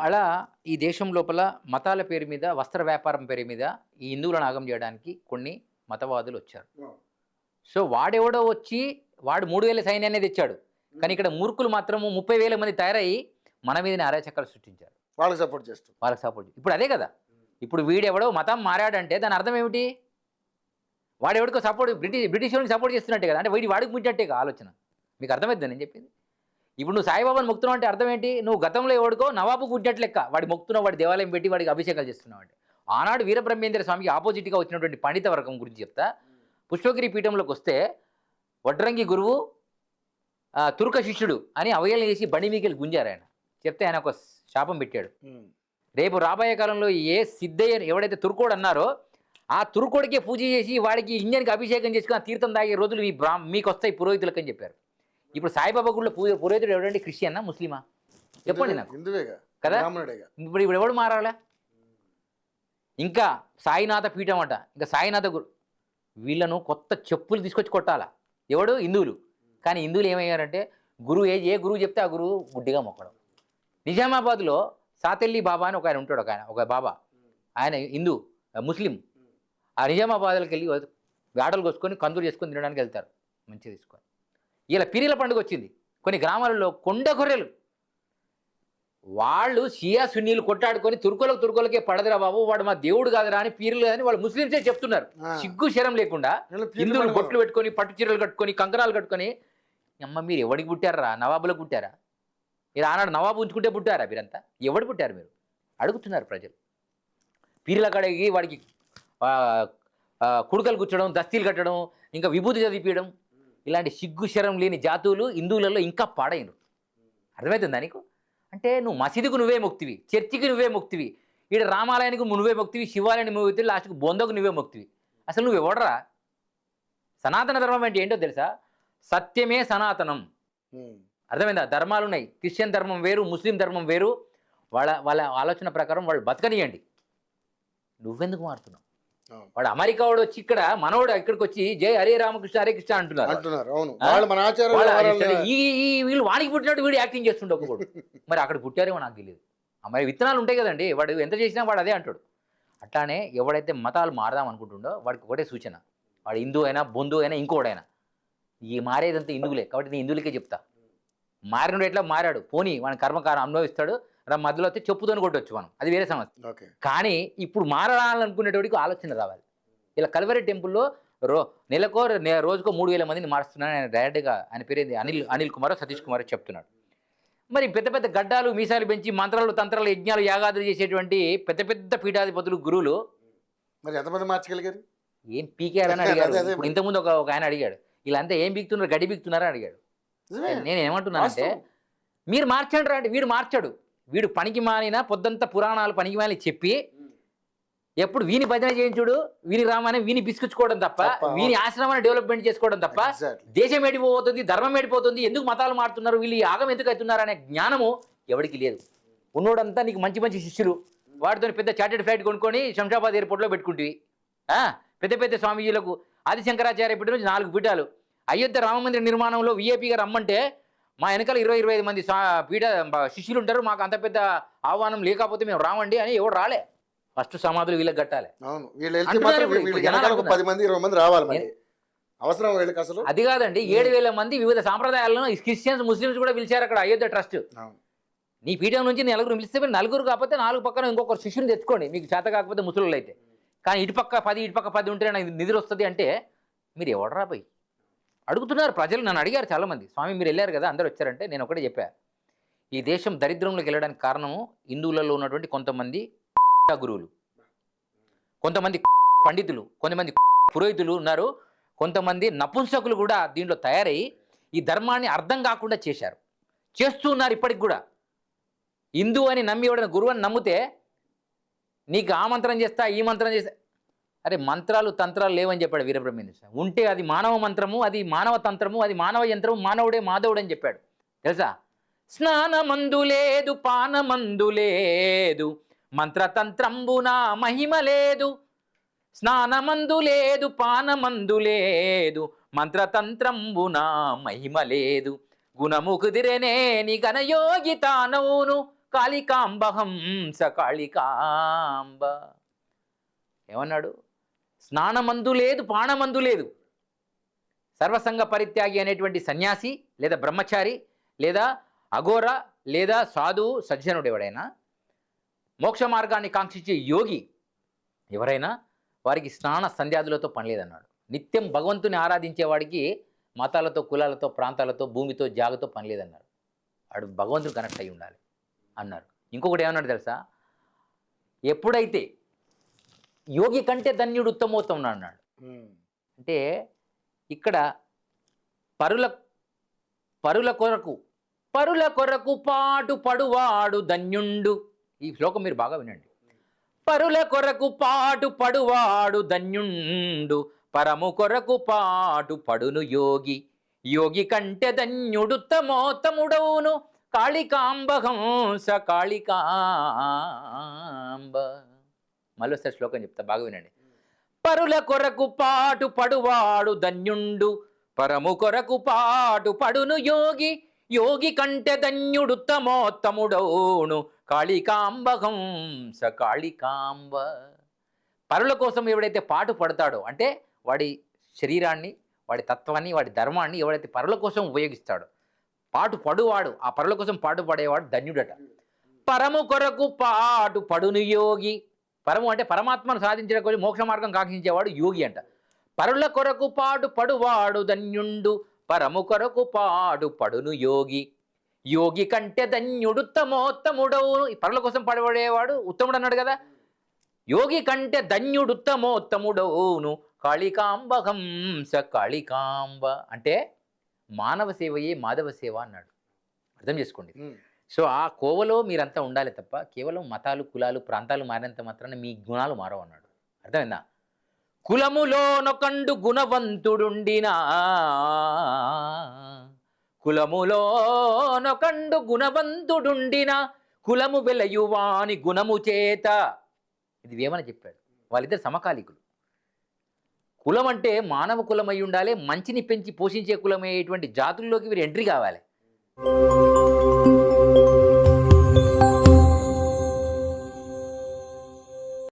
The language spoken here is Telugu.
అలా ఈ దేశం లోపల మతాల పేరు మీద వస్త్ర వ్యాపారం పేరు మీద ఈ హిందువులను ఆగం చేయడానికి కొన్ని మతవాదులు వచ్చారు. సో వాడెవడో వచ్చి వాడు 3000 సైన్యాన్ని తెచ్చాడు. కానీ ఇక్కడ మూర్ఖులు మాత్రము 30,000 మంది తయారయ్యి మన మీదనే అరాచకాలు సృష్టించారు. వాళ్ళకి సపోర్ట్ చేస్తారు. వాళ్ళకి సపోర్ట్. ఇప్పుడు అదే కదా, ఇప్పుడు వీడెవడో మతం మారాడంటే దాని అర్థం ఏమిటి? వాడెవడికో సపోర్ట్ బ్రిటిష్ వాళ్ళకి సపోర్ట్ చేస్తున్నట్టే కదా, అంటే వాడికి ముంచట్టే ఆలోచన. మీకు అర్థమవుతుంది నేను చెప్పింది. ఇప్పుడు నువ్వు సాయిబాబాని మొక్కుతున్నావు అంటే అర్థం ఏంటి? నువ్వు గతంలో ఎవడికో నవాబు గుడ్డట్ లెక్క వాడి మొక్కుతున్నావు, వాడి దేవాలయం పెట్టి వాడికి అభిషేకాలు చేస్తున్నావు అంటే. ఆనాడు వీరబ్రహ్మేంద్ర స్వామికి ఆపోజిట్గా వచ్చినటువంటి పండిత వర్గం గురించి చెప్తా. పుష్పగిరి పీఠంలోకి వస్తే వడ్రంగి గురువు తుర్క శిష్యుడు అని అవహేళన చేసి బండి మీకెళ్ళి గుంజారు ఆయన. చెప్తే ఆయన ఒక శాపం పెట్టాడు. రేపు రాబోయే కాలంలో ఏ సిద్ధయ్య ఎవడైతే తుర్కోడు అన్నారో ఆ తుర్కోడికే పూజ చేసి వాడికి ఇంజన్కి అభిషేకం చేసుకుని ఆ తీర్థం తాగే రోజులు మీకు వస్తాయి పురోహితులకు అని చెప్పారు. ఇప్పుడు సాయిబాబా గుడిలో పురోహితుడు ఎవడండి? క్రిస్టియన్నా ముస్లిమా? చెప్పండి నాకు కదా. ఇప్పుడు ఎవడు మారాలా? ఇంకా సాయినాథ పీఠం అంట, ఇంకా సాయినాథ గురు వీళ్ళను కొత్త చెప్పులు తీసుకొచ్చి కొట్టాలా. ఎవడు? హిందువులు. కానీ హిందువులు ఏమయ్యారంటే గురువు ఏ గురువు చెప్తే ఆ గురువు గుడ్డిగా మొక్కడం. నిజామాబాద్లో సాతెల్లి బాబా అని ఒక ఆయన ఉంటాడు, ఒక బాబా, ఆయన హిందూ ముస్లిం. ఆ నిజామాబాద్కి వెళ్ళి వేడలు కోసుకొని కందులు చేసుకొని తినడానికి వెళ్తారు మంచిగా తీసుకొని. ఇలా పీరీల పండుగ వచ్చింది. కొన్ని గ్రామాలలో కొండ గొర్రెలు వాళ్ళు షియా సున్నీలు కొట్టాడుకొని తుర్కులకే పడదురా బాబు, వాడు మా దేవుడు కాదురా అని పీరీలు అని వాళ్ళు ముస్లింసే చెప్తున్నారు. సిగ్గు శరం లేకుండా హిందువులు బొట్లు పెట్టుకొని పట్టు చీరలు కట్టుకొని కంకణాలు కట్టుకొని. అమ్మ మీరు ఎవడికి పుట్టారా? నవాబులకు పుట్టారా? మీరు ఆనాడు నవాబు ఉంచుకుంటే పుట్టారా? మీరంతా ఎవడు పుట్టారు మీరు అడుగుతున్నారు ప్రజలు. పీరీల కడిగి వాడికి కుడుకలు కూర్చోడం, దస్తీలు కట్టడం, ఇంకా విభూతి చదివించడం, ఇలాంటి సిగ్గు శరం లేని జాతువులు హిందువులలో ఇంకా పాడైనరు. అర్థమవుతుందా నీకు? అంటే నువ్వు మసీదుకు నువ్వే మొక్తివి, చర్చికి నువ్వే మొక్తివి, ఈడ రామాలయానికి నువ్వే మొక్తివి, శివాలయాన్ని నువ్వే మొక్తివి, లాస్ట్కి బొందకు నువ్వే మొక్తివి. అసలు నువ్వు ఎవడరా? సనాతన ధర్మం అంటే ఏంటో తెలుసా? సత్యమే సనాతనం. అర్థమైందా? ధర్మాలు ఉన్నాయి. క్రిస్టియన్ ధర్మం వేరు, ముస్లిం ధర్మం వేరు. వాళ్ళ ఆలోచన ప్రకారం వాళ్ళు బతకనియండి. నువ్వెందుకు మారుతున్నావు? వాడు అమెరికా వాడు వచ్చి ఇక్కడ మనోడు ఇక్కడికి వచ్చి జై హరే రామకృష్ణ హరే కృష్ణ అంటున్నారు. వీళ్ళు వాడికి పుట్టినట్టు వీడు యాక్టింగ్ చేస్తుండే ఒకడు. మరి అక్కడ పుట్టారేమో నాకు తెలియదు. మరి విత్తనాలు ఉంటాయి కదండి, వాడు ఎంత చేసినా వాడు అదే అంటాడు. అట్లానే ఎవడైతే మతాలు మారదాం అనుకుంటుండో వాడికి ఒకటే సూచన, వాడు హిందూ అయినా బొందు అయినా ఇంకోడైనా ఈ మారేదంతా హిందువులే కాబట్టి నేను హిందువులకే చెప్తా. మారినడు ఎట్లా మారాడు పోనీ వాడిని కర్మకారం అనుభవిస్తాడు, మధ్యలో వస్తే చెప్పుతోని కొట్టవచ్చు మనం, అది వేరే సమస్య. కానీ ఇప్పుడు మారాలనుకునేటోడికి ఆలోచన రావాలి. ఇలా కల్వరి టెంపుల్లో నెలకో రోజుకో 3000 మందిని మారుస్తున్నాను ఆయన డైరెక్ట్గా. ఆయన పేరేంది అనిల్ కుమార్ సతీష్ కుమార్ చెప్తున్నాడు. మరి పెద్ద పెద్ద గడ్డాలు మీసాలు పెంచి మంత్రాలు తంత్రాలు యజ్ఞాలు యాగాదులు చేసేటువంటి పెద్ద పెద్ద పీఠాధిపతులు గురువులు మరి ఎంతమంది మార్చగలిగారు? ఏం పీకేయాలని అడిగాడు. ఇప్పుడు ఇంతకుముందు ఒక ఆయన అడిగాడు, వీళ్ళంతా ఏం పీకుతున్నారు, గడ్డి పీకుతున్నారా అడిగాడు. నేను ఏమంటున్నానంటే మీరు మార్చండి రా అంటే వీడు మార్చాడు. వీడు పనికి మాలిన పొద్దంతా పురాణాలు పనికి మాలి చెప్పి ఎప్పుడు వీని భజన చేయించుడు, వీని రామాయణం వీని బిస్కుచ్చుకోవడం తప్ప, వీని ఆశ్రమాన్ని డెవలప్మెంట్ చేసుకోవడం తప్ప దేశం ఏడిపోతుంది, ధర్మం ఏడిపోతుంది, ఎందుకు మతాలు మారుతున్నారు, వీళ్ళు యాగం ఎందుకు అవుతున్నారు అనే జ్ఞానము ఎవరికి లేదు. ఉన్నోడంతా నీకు మంచి మంచి శిష్యులు, వాటితో పెద్ద చార్టెడ్ ఫ్లైట్ కొనుక్కొని శంషాబాద్ ఎయిర్పోర్ట్లో పెట్టుకుంటువి. పెద్ద పెద్ద స్వామీజీలకు ఆదిశంకరాచార్య పీఠం నుంచి 4 పీఠాలు. అయోధ్య రామమందిర నిర్మాణంలో విఐపిగా రమ్మంటే మా వెనకాల 20-25 మంది పీఠ శిష్యులు ఉంటారు, మాకు అంత పెద్ద ఆహ్వానం లేకపోతే మేము రావండి అని ఎవడు రాలే. ఫస్ట్ సమాధులు వీళ్ళకి కట్టాలి. అది కాదండి, 7000 మంది వివిధ సాంప్రదాయాలను క్రిస్టియన్స్ ముస్లిమ్స్ కూడా పిలిచారు అక్కడ అయోధ్య ట్రస్ట్. నీ పీఠం నుంచి 4 పిలిస్తే మీరు 4 కాకపోతే 4 పక్కన ఇంకొకరు శిష్యుని తెచ్చుకోండి, మీకు చేత కాకపోతే ముసలు అయితే. కానీ ఇటుపక్క 10 ఉంటే నాకు నిధులు వస్తుంది అంటే మీరు ఎవడరా పోయి అడుగుతున్నారు. ప్రజలు నన్ను అడిగారు చాలామంది, స్వామి మీరు వెళ్ళారు కదా అందరు వచ్చారంటే నేను ఒకటే చెప్పా, ఈ దేశం దరిద్రంలోకి వెళ్ళడానికి కారణము హిందువులలో ఉన్నటువంటి కొంతమంది గురువులు, కొంతమంది పండితులు, కొంతమంది పురోహితులు ఉన్నారు, కొంతమంది నపుంసకులు కూడా దీంట్లో తయారయ్యి ఈ ధర్మాన్ని అర్థం కాకుండా చేస్తూ ఉన్నారు. ఇప్పటికి కూడా హిందూ అని నమ్మి ఎవడైనా గురువు అని నమ్మితే నీకు ఆ మంత్రం చేస్తా ఈ మంత్రం చేస్తా, అరే మంత్రాలు తంత్రాలు లేవని చెప్పాడు వీరబ్రహ్మేంద్ర స్వామి. ఉంటే అది మానవ మంత్రము, అది మానవ తంత్రము, అది మానవ యంత్రము, మానవుడే మాధవుడు అని చెప్పాడు తెలుసా. స్నానమందు లేదు పానమందు లేదు మంత్రతంత్రంబున మహిమ లేదు, స్నానమందు లేదు పానమందు లేదు మంత్రతంత్రంబున మహిమ లేదు, గుణము కుదిరేనే నీ ఘనయోగి తానవును కాళికాంబహంస కాళికాంబ. ఏమన్నాడు? స్నానమందు లేదు, పానమందు లేదు. సర్వసంగ పరిత్యాగి అనేటువంటి సన్యాసి లేదా బ్రహ్మచారి లేదా అఘోర లేదా సాధువు సజ్జనుడు ఎవడైనా, మోక్ష మార్గాన్ని కాంక్షించే యోగి ఎవరైనా, వారికి స్నాన సంధ్యాదులతో పని లేదన్నాడు. నిత్యం భగవంతుని ఆరాధించేవాడికి మతాలతో, కులాలతో, ప్రాంతాలతో, భూమితో, జాగతో పని లేదన్నాడు. వాడు భగవంతుడు కనెక్ట్ అయి ఉండాలి అన్నారు. ఇంకొకటి ఏమన్నాడు తెలుసా? ఎప్పుడైతే యోగి కంటే ధన్యుడు ఉత్తమోత్తముడు అన్నాడు. అంటే ఇక్కడ పరుల కొరకు పాటు పడువాడు ధన్యుండు. ఈ శ్లోకం మీరు బాగా వినండి. పరుల కొరకు పాటు పడువాడు ధన్యుండు, పరము కొరకు పాటు పడును యోగి. యోగి కంటే ధన్యుడు తమోత్తముడవును, కాళికాంబహంస కాళికాంబ. మళ్ళీ ఒకసారి శ్లోకం చెప్తా, బాగా వినండి. పరుల కొరకు పాటు పడువాడు ధన్యుండు, పరము కొరకు పాటు పడును యోగి. యోగి కంటే ధన్యుడు తమోత్తముడవును, కాళికాంబహంస కాళికాంబ. పరుల కోసం ఎవడైతే పాటు పడతాడో, అంటే వాడి శరీరాన్ని, వాడి తత్వాన్ని, వాడి ధర్మాన్ని ఎవడైతే పరుల కోసం ఉపయోగిస్తాడో, పాటు పడువాడు, ఆ పరుల కోసం పాటు పడేవాడు ధన్యుడట. పరము కొరకు పాటు పడును యోగి. పరము అంటే పరమాత్మను సాధించడం కోసం మోక్ష మార్గం కాంక్షించేవాడు యోగి అంట. పరుల కొరకు పాటు పడువాడు ధన్యుండు, పరము కొరకు పాటు పడును యోగి. యోగి కంటే ధన్యుడు తమోత్తముడవును. ఈ పరుల కోసం పడబడేవాడు ఉత్తముడు అన్నాడు కదా. యోగి కంటే ధన్యుడు ఉత్తమోత్తముడవును, కాళికాంబహంస కాళికాంబ. అంటే మానవ సేవయే మాధవ సేవ అన్నాడు. అర్థం చేసుకోండి. సో ఆ కోవలో మీరంతా ఉండాలి తప్ప కేవలం మతాలు, కులాలు, ప్రాంతాలు మారినంత మాత్రాన మీ గుణాలు మారవు అన్నాడు. అర్థమైందా? కులములోనొకండు గుణవంతుడుండినా, కులములోనొకండు గుణవంతుడుండినా, కులము వెలయువాని గుణము చేత. ఇది వేమని చెప్పాడు. వాళ్ళిద్దరు సమకాలికులు. కులం అంటే మానవ కులం అయి ఉండాలి, మంచిని పెంచి పోషించే కులమయ్యేటువంటి జాతుల్లోకి వీరు ఎంట్రీ కావాలి.